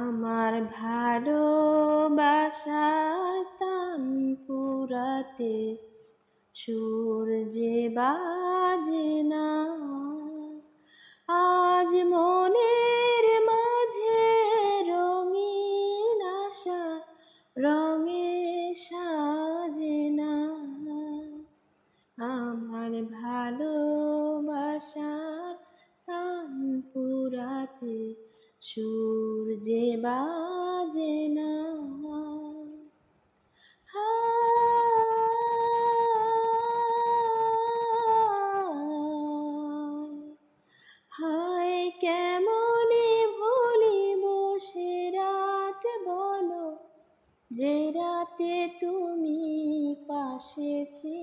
আমার ভালোবাসার তান পুরাতে সুর যে বাজে না। আজ মনের মাঝে রঙিন আশা রঙে সাজে না। আমার ভালোবাসার তান পুরাতে সুর যে বাজে না। হায় কেমনে ভুলিব সে রাত বলো, যে রাতে তুমি পাশে ছিলে।